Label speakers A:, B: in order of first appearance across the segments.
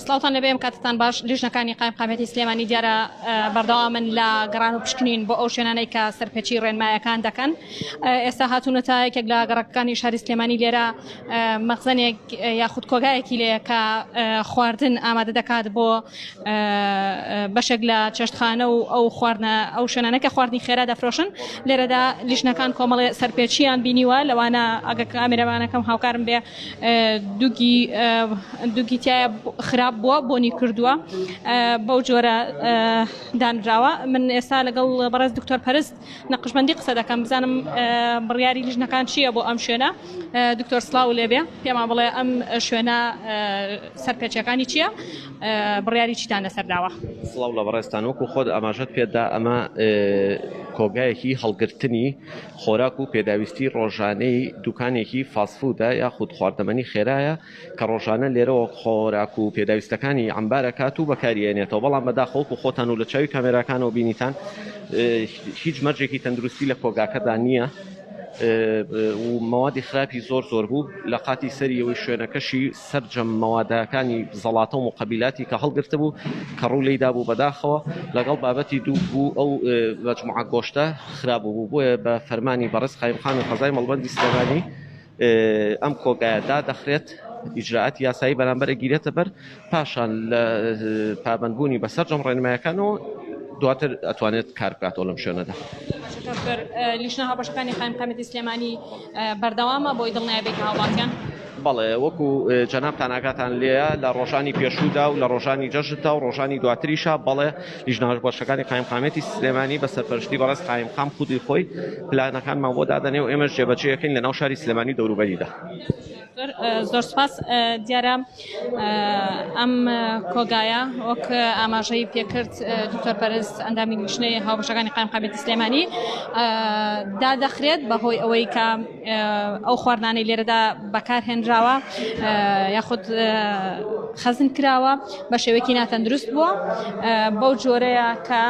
A: سڵاوتان لەبێم کاتتان باش لیژنەکانی قایم قامەتی سلێمانی دیارە بەردەوامن لە گەڕان و پشکنین بۆ ئەو شوێنانەی کە سەرپێچی ڕێنمایەکان دەکەن. ئێستا هاتوونەتە یەکێک لە گەڕەکەکانی شاری سلێمانی لێرە مەخزنێک یاخود کۆگایەکی لێ کە خواردن ئامادە دەکات بۆ بەشێک لە چێشتخانە و ئەو خواردنە ئەو شوێنانە کە خواردنی خێرا دەفرۆشن. لێرەدا لیژنەکان کۆمەڵێ سەرپێچیان بینیوە لەوانە ئەگە کامێرەوانەکەم هاوکارم بێ دووگی تایە خراپ بووە بۆنی کردووە بەو جۆرە دانراوە. من ئێستا لەگەڵ بەڕێز دکتۆر پەرست نەقشبەندی قسە دەکەم بزانم بڕیاری لیژنەکان چییە بۆ ئەم شوێنە. دکتۆر سڵاو لێبێ پێمان بڵێ ئەم شوێنە سەرپێچەکانی چییە، بڕیاری چیتان لەسەرداوە؟
B: سڵاو لە بەڕێستان، وەکو خۆت ئاماژەت پێدا ئەمە کۆگایەکی هەڵگرتنی خۆراک و پێداویستی ڕۆژانەی دوکانێکی فاسفودە یاخود خواردەمەنی خێرایە کە ڕۆژانە لێرەوە خۆراک و پێداویستەکانی ئەمبارەکات و بەکارێنێتەوە. بەڵام بەداخەوەکو خۆتان و لە چاوی کامێراکانەوە بینیتان هیچ مەرجێکی تەندروستی لە کۆگاکەدا نییە و مەوادی خراپی زۆر بوو. لە قاتی سەریەوەی شوێنەکەشی سەرجەم مەوادەکانی زەڵاتە و مقەبیلاتی کە هەڵگرتە بوو کە ڕوو لێیدا بوو بەداخەوە لەگەڵ بابەتی دوو بوو ئەو مەجموعە گۆشتە خراپ بوو. بۆیە بە فەرمانی بەڕێز قایمخان قەزای مەڵبەندی سلێمانی ئەم کۆگایەدا دەخرێت ئیجراعاتی یاسایی بەرامبەر گیرێتە بەر، پاشان لە پابەندبوونی بەسەر جەم ڕێنمایەکانەوە دواتر ئەتوانێت کار بکاتەوە لەم شوێنەدا.
A: لیژنە هاوبەشەکانی قایم قامەتی سلێمانی بەردەوامە بۆی دڵنیابێت هاوڵاتیان؟
B: بەڵێ، وەکو جەنابتان ئاگاتان لێیە لە ڕۆژانی پێشوودا و لە ڕۆژانی جەژندا و ڕۆژانی دواتریشە بەڵێ لیژنە هاوبەشەکانی قایم قامەتی سلێمانی بە سەرپەرشتی بەڕێز قایمخان خودی خۆی پلانەکانمان بۆ دادەنێ و ئێمەش جێبەجێیەکەین لە ناو شاری سلێمانی دەوروبەریدا.
A: زۆر سپاس. دیارە ئەم کۆگایە وەک ئاماژەی پێکرد دکتۆر پەرست ئەندامی لیژنەی هاوبەشەکانی قایم قامەتی سلێمانی دادەخرێت بەهۆی ئەوەی کە ئەو خواردنانەی لێرەدا بەکارهێنراوە یاخود خەزن کراوە بە شێوەیەکی ناتەندروست بووە. بەو جۆرەیە کە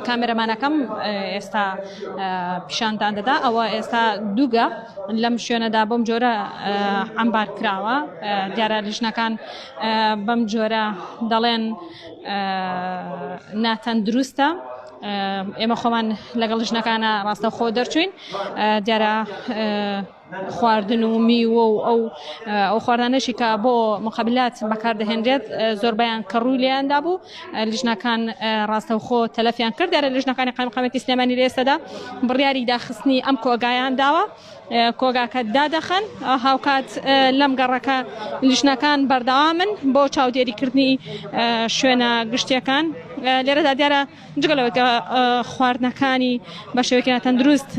A: کامێرەمانەکەم ئێستا پیشانتان دەدا ئەوە ئێستا دووگە لەم شوێنەدا بەم جۆرە ئەمبار کراوە. دیارە لیژنەکان بەم جۆرە دەڵێن ناتەندروستە. ئێمە خۆمان لەگەڵ لیژنەکانە ڕاستەوخۆ دەرچوین. دیارە خواردن و میوە و ئەو خواردانەشی کە بۆ مقابلات بەکاردەهێنرێت زۆربیان کە ڕووی لێیاندا بوو. لیژنەکان ڕاستەوخۆ تەلەفیان کرد. دیارە لیژنەکانی قایم قامەتی سلێمانی لە ئێستادا بڕیاری داخستنی ئەم کۆگایان داوە. کۆگاکە دادەخەن هاوکات لەم گەڕەکە لیژنەکان بەردەوامن بۆ چاودێریکردنی شوێنە گشتیەکان. لێرەدا دیارە جگەلەوەی کە خواردنەکانی بە شێوەیەکی ناتەندروست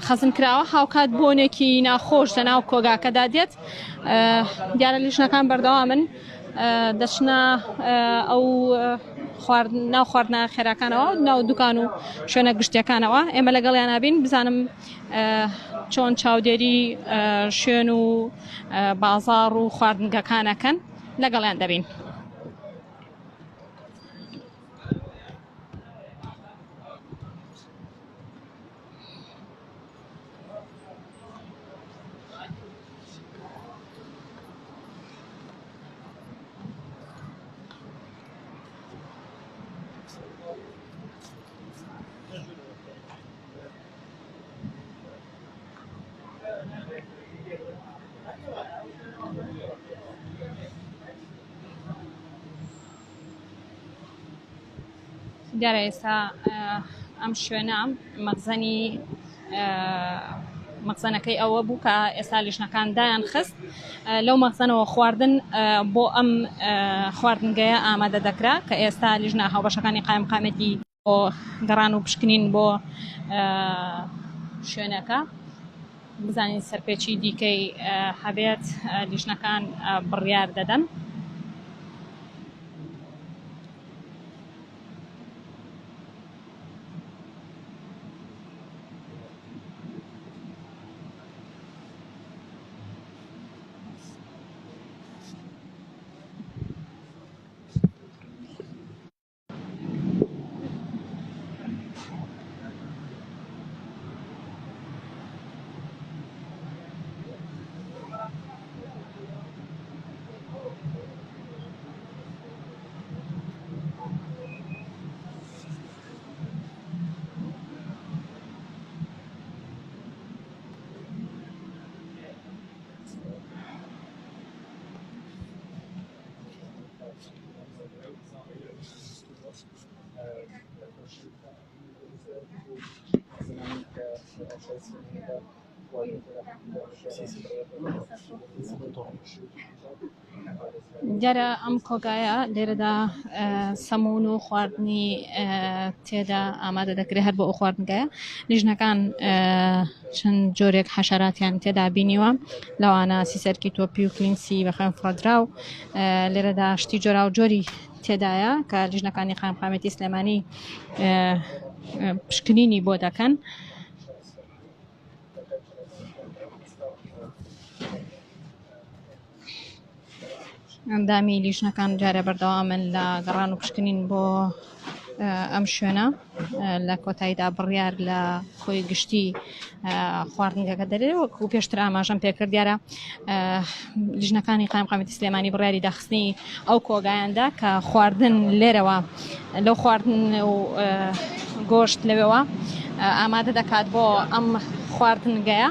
A: خەزم کراوە هاوکات بۆنێکی ناخۆش لەناو کۆگاکەدا دێت. دیارە لیژنەکان بەردەوامن دەچنە ئەو ناو خواردنە خێراکانەوە ناو دوکان و شوێنە گشتیەکانەوە. ئێمە لەگەڵیان نابین بزانم چۆن چاودێری شوێن و بازاڕ و خواردنگەکانەکەن لەگەڵیان دەبین. دیارە ئێستا ئەم شوێنە مەخزنەکەی ئەوە بوو کە ئێستا لیژنەکان دایان خست لەو مەخزنەوە خواردن بۆ ئەم خواردنگەیە ئامادە دەکرا کە ئێستا لیژنە هاوبەشەکانی قایم قامەتی بۆ گەڕان و پشکنین بۆ شوێنەکە. بزانین سەرپێچی دیکەی هەبێت لیژنەکان بڕیار دەدەن. دیارە ئەم کۆگایە لێرەدا سەمون و خواردنی تێدا ئامادە دەکرێت هەر بۆ ئەو خواردنگایە لیژنەکان چەند جۆرێک حەشەراتیان تێدا بینیوە لەوانە سیسەرکی تۆپی و کلینسی بەخێن فڕۆدراو لێرەدا شتی جۆرا و جۆری تێدایە کە لیژنەکانی خانقامێتی سلێمانی پشکنینی بۆ دەکەن. ئەندامی لیژنەکان جارە بەردەوامن لە گەڕان و پشکنین بۆ ئەم شوێنە لە کۆتاییدا بڕیار لە خۆی گشتی خواردنگەکە دەرێت وەکو پێشتر ئاماژەم پێکرد دیارە لیژنەکانی قایمقامەتی سلێمانی بڕیاری داخستنی ئەو کۆگایاندا کە خواردن لێرەوە لەو خواردن و گۆشت لەوێەوە ئامادە دەکات بۆ ئەم خواردنگەیە.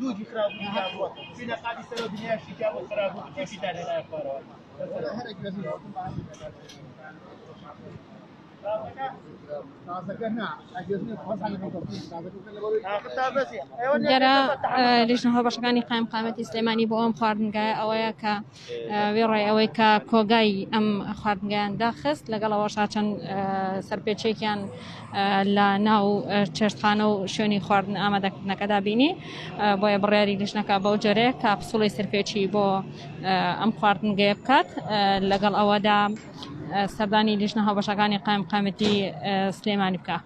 C: دودی خراب فينا قاعد يسوي بنية شتاء وخراب كيف يداري لا يخبره
A: دیارە لیژنەوە بەشەکانی قایمقامەتی سلێمانی بۆ ئەم خواردنگایە ئەوەیە کە وێڕێ ئەوەی کە کۆگای ئەم خواردنگایان داخست لەگەڵەوەشا چەند سەرپێچێکیان لە ناو چێشتخانە و شوێنی خواردن ئامادەکردنەکەدا بینی بۆیە بڕیاری لیژنەکە بەو جۆرەیە کە پسوڵی سەرپێچی بۆ ئەم خواردنگەیە بکات لەگەڵ ئەوەدا سەردانی لیژنە هاوبەشەکانی قایمقامەتی سلێمانی بکە.